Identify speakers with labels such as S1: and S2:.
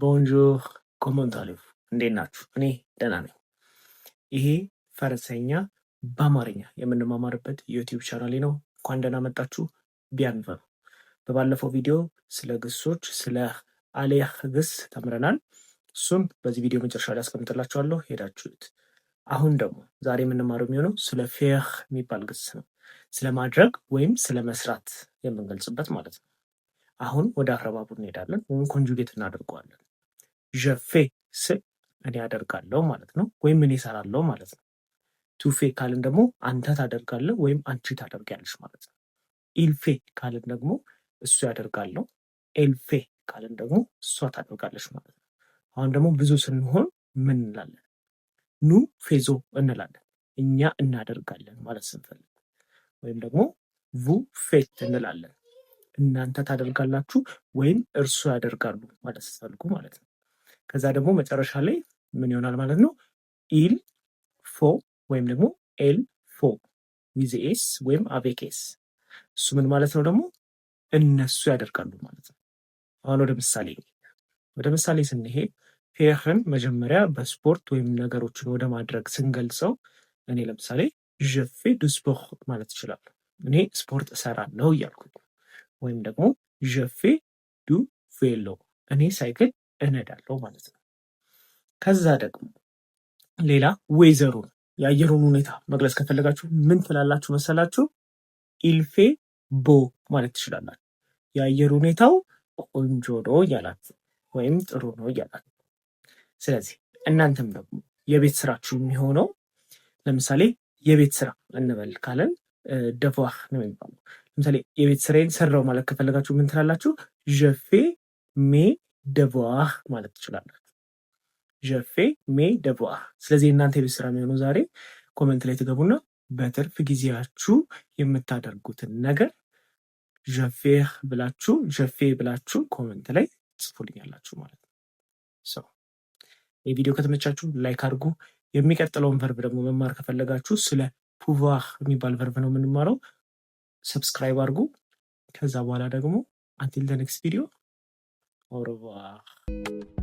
S1: ቦንጆር ኮመንት አለፉ እንዴት ናችሁ? እኔ ደህና ነኝ። ይሄ ፈረንሳይኛ በአማርኛ የምንማማርበት ዩቲዩብ ቻናሌ ነው። እንኳን ደህና መጣችሁ። ቢያንቨር በባለፈው ቪዲዮ ስለ ግሶች ስለ አሌህ ግስ ተምረናል። እሱም በዚህ ቪዲዮ መጨረሻ ላይ አስቀምጥላችኋለሁ፣ ሄዳችሁት። አሁን ደግሞ ዛሬ የምንማረው የሚሆነው ስለ ፌር የሚባል ግስ ነው። ስለ ማድረግ ወይም ስለ መስራት የምንገልጽበት ማለት ነው። አሁን ወደ አረባቡ እንሄዳለን ወይም ኮንጁጌት እናደርገዋለን። ጀፌ ስል እኔ አደርጋለሁ ማለት ነው፣ ወይም እኔ እሰራለሁ ማለት ነው። ቱፌ ካልን ደግሞ አንተ ታደርጋለህ ወይም አንቺ ታደርጊያለሽ ማለት ነው። ኢልፌ ካልን ደግሞ እሱ ያደርጋለሁ፣ ኤልፌ ካልን ደግሞ እሷ ታደርጋለች ማለት ነው። አሁን ደግሞ ብዙ ስንሆን ምን እንላለን? ኑ ፌዞ እንላለን፣ እኛ እናደርጋለን ማለት ስንፈልግ። ወይም ደግሞ ቡ ፌት እንላለን፣ እናንተ ታደርጋላችሁ ወይም እርሱ ያደርጋሉ ማለት ስትፈልጉ ማለት ነው። ከዛ ደግሞ መጨረሻ ላይ ምን ይሆናል ማለት ነው? ኢል ፎ ወይም ደግሞ ኤል ፎ ዊዝ ኤስ ወይም አቬኬስ። እሱ ምን ማለት ነው ደግሞ? እነሱ ያደርጋሉ ማለት ነው። አሁን ወደ ምሳሌ ስንሄድ ፌርን መጀመሪያ በስፖርት ወይም ነገሮችን ወደ ማድረግ ስንገልጸው እኔ ለምሳሌ ጀፌ ዱ ስፖርት ማለት እችላለሁ። እኔ ስፖርት እሰራለሁ እያልኩ። ወይም ደግሞ ጀፌ ዱ ቬሎ እኔ ሳይክል እነዳለሁ ማለት ነው። ከዛ ደግሞ ሌላ ዌዘሩን የአየሩን ሁኔታ መግለጽ ከፈለጋችሁ ምን ትላላችሁ መሰላችሁ? ኢልፌ ቦ ማለት ትችላላችሁ። የአየር ሁኔታው ቆንጆ ነው እያላችሁ ወይም ጥሩ ነው እያላችሁ። ስለዚህ እናንተም ደግሞ የቤት ስራችሁ የሚሆነው ለምሳሌ የቤት ስራ እንበል ካለን ደቫር ነው የሚባለው። ለምሳሌ የቤት ስራዬን ሰራው ማለት ከፈለጋችሁ ምን ትላላችሁ? ጀፌ ሜ ደቫር ማለት ትችላላችሁ። ጀፌ ሜ ደቫር። ስለዚህ እናንተ የቤት ስራ የሚሆነው ዛሬ ኮመንት ላይ ትገቡና በትርፍ ጊዜያችሁ የምታደርጉትን ነገር ጀፌር ብላችሁ ጀፌ ብላችሁ ኮመንት ላይ ጽፉልኛላችሁ ማለት ነው። የቪዲዮ ከተመቻችሁ ላይክ አድርጉ። የሚቀጥለውን ቨርብ ደግሞ መማር ከፈለጋችሁ ስለ ፑቫር የሚባል ቨርብ ነው የምንማረው። ሰብስክራይብ አድርጉ። ከዛ በኋላ ደግሞ አንቲል ዘ ኔክስት ቪዲዮ ኦው ሪቯር።